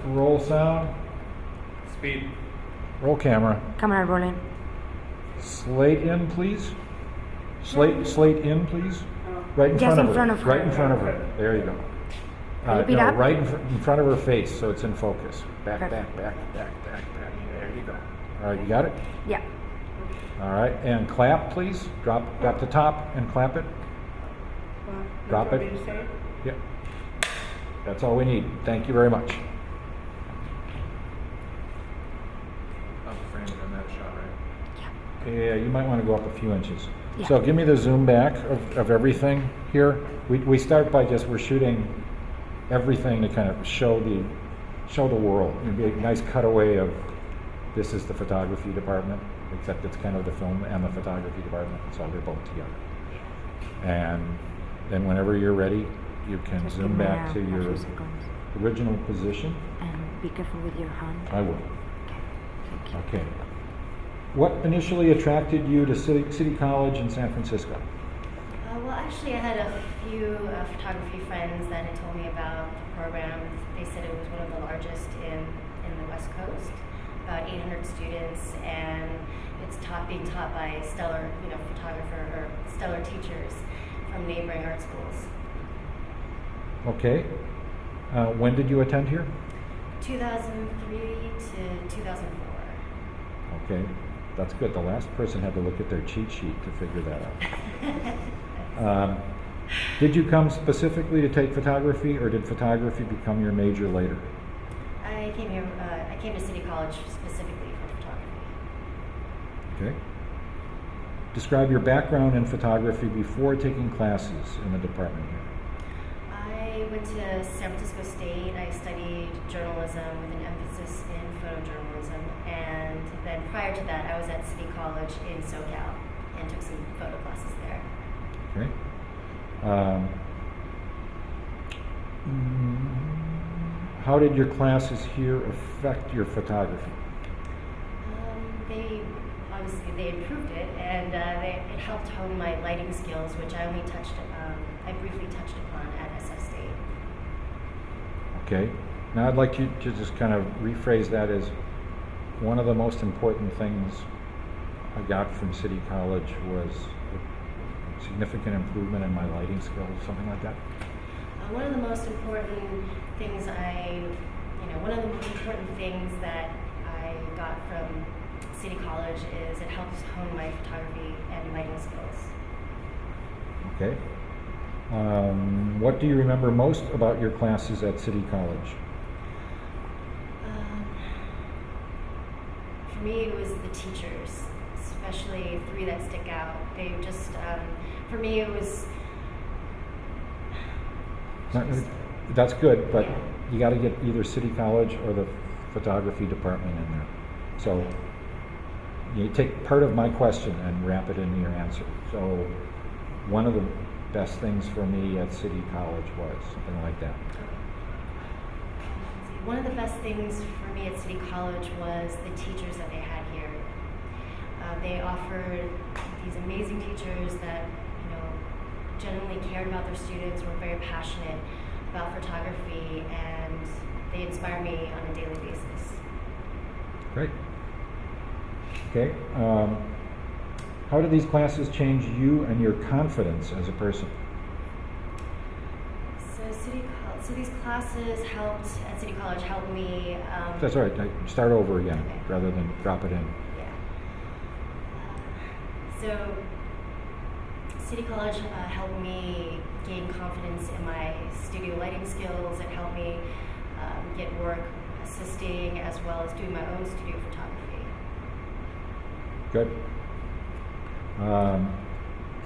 roll sound, Speed. roll camera. Camera rolling. Slate in, please. Slate in, please. Right in Just front in of her. front of her. Right in front of her. There you go. Repeat no, up. right in front of her face, so it's in focus. Back. Perfect. There you go. All right, you got it? Yeah. All right, and clap, please. Drop the top and clap it. Drop it. Yep. That's all we need. Thank you very much. I'll frame it in that shot, right? Yeah, you might want to go up a few inches. Yeah. So give me the zoom back of everything here. We start by we're shooting everything to kind of show the world. It'd be a nice cutaway of this is the photography department, except it's kind of the film and the photography department, so they're both together. And then whenever you're ready, you can Just zoom give me back a to your few seconds. original position. And be careful with your hand. I will. Okay. Thank you. Okay. What initially attracted you to City College in San Francisco? Well, actually, I had a few photography friends that had told me about the program. They said it was one of the largest in the West Coast, about 800 students, and it's being taught by stellar, stellar teachers from neighboring art schools. Okay. When did you attend here? 2003 to 2004. Okay, that's good. The last person had to look at their cheat sheet to figure that out. Did you come specifically to take photography, or did photography become your major later? I came here. I came to City College specifically for photography. Okay. Describe your background in photography before taking classes in the department here. I went to San Francisco State. I studied journalism with an emphasis in photojournalism, and then prior to that, I was at City College in SoCal and took some photo classes there. Okay. How did your classes here affect your photography? They improved it, and it helped hone my lighting skills, which I briefly touched upon at SF State. Okay. Now I'd like you to just kind of rephrase that as one of the most important things I got from City College was a significant improvement in my lighting skills, something like that. One of the most important things that I got from City College is it helps hone my photography and lighting skills. Okay. What do you remember most about your classes at City College? For me, it was the teachers, especially three that stick out. They just, for me, it was. That's good, but Yeah. you got to get either City College or the photography department in there. So you take part of my question and wrap it into your answer. So one of the best things for me at City College was something like that. One of the best things for me at City College was the teachers that they had here. They offered these amazing teachers that genuinely cared about their students, were very passionate about photography, and they inspire me on a daily basis. Great. Okay. How do these classes change you and your confidence as a person? So these classes at City College helped me. That's all right. Start over again Okay. rather than drop it in. Yeah. So City College helped me gain confidence in my studio lighting skills. It helped me get work assisting as well as doing my own studio photography. Good.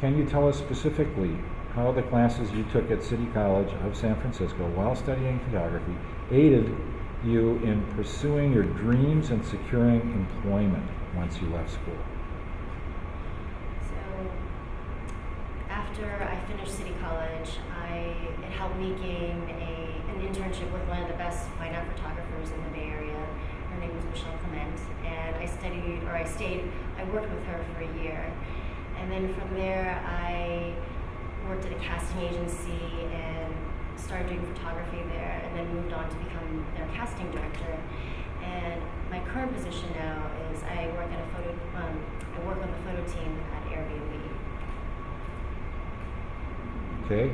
Can you tell us specifically how the classes you took at City College of San Francisco while studying photography aided you in pursuing your dreams and securing employment once you left school? So after I finished City College, it helped me gain an internship with one of the best fine art photographers in the Bay Area. Her name was Michelle Clement, and I worked with her for a year. And then from there, I worked at a casting agency and started doing photography there, and then moved on to become their casting director. And my current position now is I work on the photo team at Airbnb. Okay.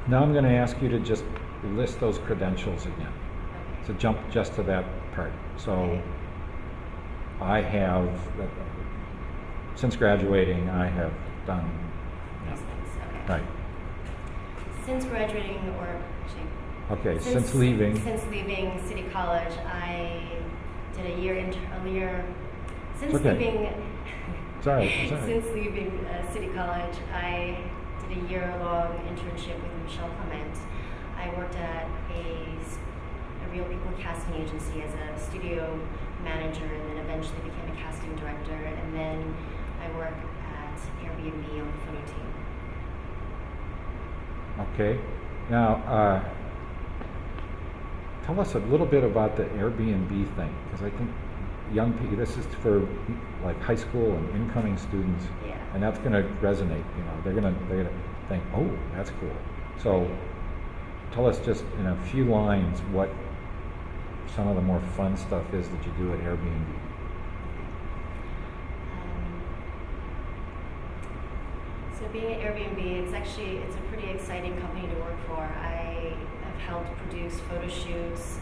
Now I'm going to ask you to just list those credentials again. Okay. So jump just to that part. So Okay. I have, since graduating, I have done, These things. Okay. right. Since graduating, or actually, Okay, since leaving, Since leaving City College, I did a year. Since okay. leaving. it's all right, it's all right. Since leaving City College, I did a year-long internship with Michelle Clement. I worked at a Real People casting agency as a studio manager, and then eventually became a casting director. And then I work at Airbnb on the photo team. Okay. Now, tell us a little bit about the Airbnb thing, because I think young people, this is for like high school and incoming students, Yeah. and that's going to resonate. You know, they're going to think, oh, that's cool. So, tell us just in a few lines what some of the more fun stuff is that you do at Airbnb. So being at Airbnb, it's a pretty exciting company to work for. I have helped produce photo shoots.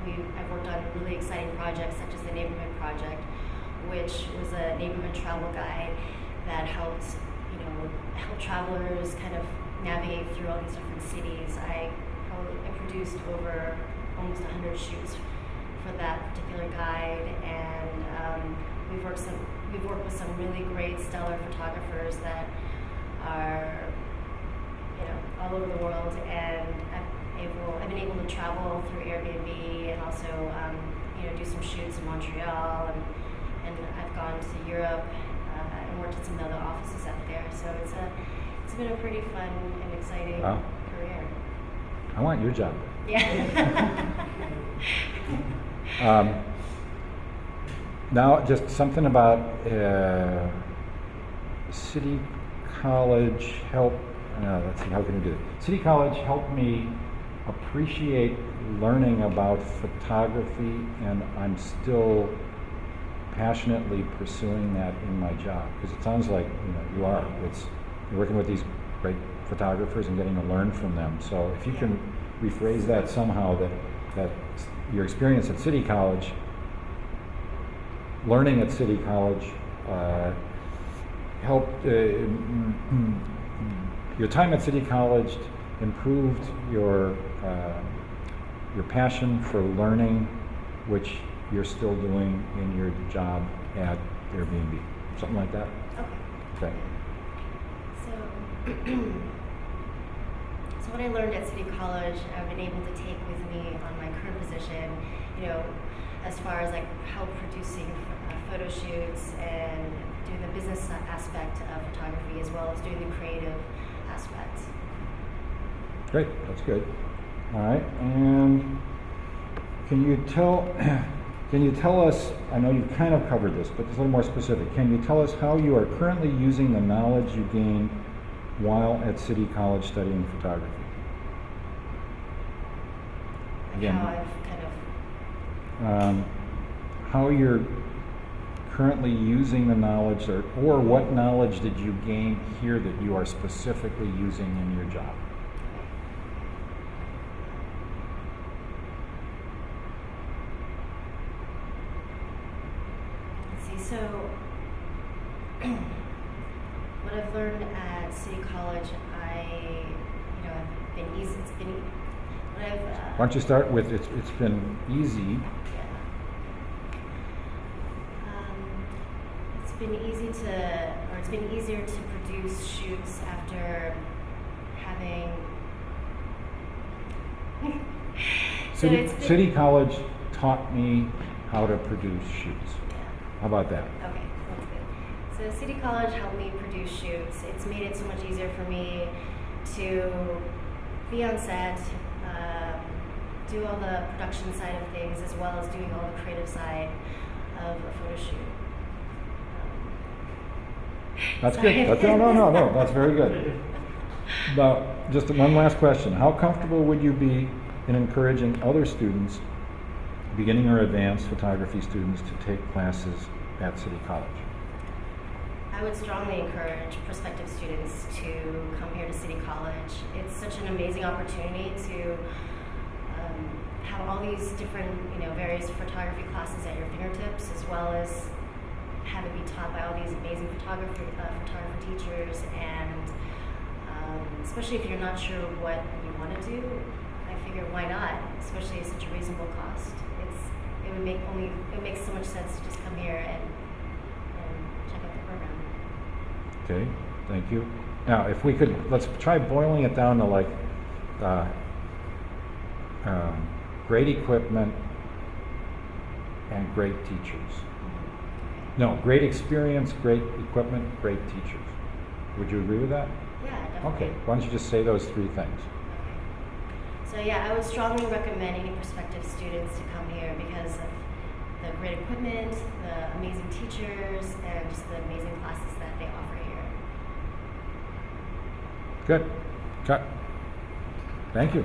I've worked on really exciting projects such as the Neighborhood Project, which was a neighborhood travel guide that helped travelers kind of navigate through all these different cities. I produced over almost 100 shoots for that particular guide, and we've worked with some really great stellar photographers that are all over the world, and I've been able to travel through Airbnb and also do some shoots in Montreal, and I've gone to Europe and worked at some other offices out there. So it's been a pretty fun and exciting Wow. career. I want your job. Yeah. Now, just something about City College helped. Let's see, how can we do it? City College helped me appreciate learning about photography, and I'm still passionately pursuing that in my job, because it sounds like you are. You're working with these great photographers and getting to learn from them. So if you can rephrase that somehow, that your experience at City College, learning at City College, helped. Your time at City College improved your passion for learning, which you're still doing in your job at Airbnb. Something like that? Okay. Okay. So what I learned at City College, I've been able to take with me on my current position, as far as like help producing photo shoots and doing the business aspect of photography, as well as doing the creative aspect. Great, that's good. All right, and can you tell us, I know you've kind of covered this, but it's a little more specific. Can you tell us how you are currently using the knowledge you gained while at City College studying photography? Again, How I've kind of how you're currently using the knowledge, or what knowledge did you gain here that you are specifically using in your job? So, what I've learned at City College, I've been easy. It's been what I've. Why don't you start with it's been easy. Yeah. It's been easier to produce shoots after having. City College taught me how to produce shoots. How about that? Okay, that's good. So City College helped me produce shoots. It's made it so much easier for me to be on set, do all the production side of things, as well as doing all the creative side of a photo shoot. That's Sorry. good. No, that's very good. Now, just one last question. How comfortable would you be in encouraging other students, beginning or advanced photography students, to take classes at City College? I would strongly encourage prospective students to come here to City College. It's such an amazing opportunity to have all these different, various photography classes at your fingertips, as well as have it be taught by all these amazing photographer teachers. And especially if you're not sure what you want to do, I figure why not? Especially at such a reasonable cost. It makes so much sense to just come here and check out the program. Okay, thank you. Now, if we could, let's try boiling it down to like great equipment and great teachers. No, great experience, great equipment, great teachers. Would you agree with that? Yeah, definitely. Okay, why don't you just say those three things? Okay. So yeah, I would strongly recommend any prospective students to come here because of the great equipment, the amazing teachers, and just the amazing classes that they offer here. Good. Cut. Thank you.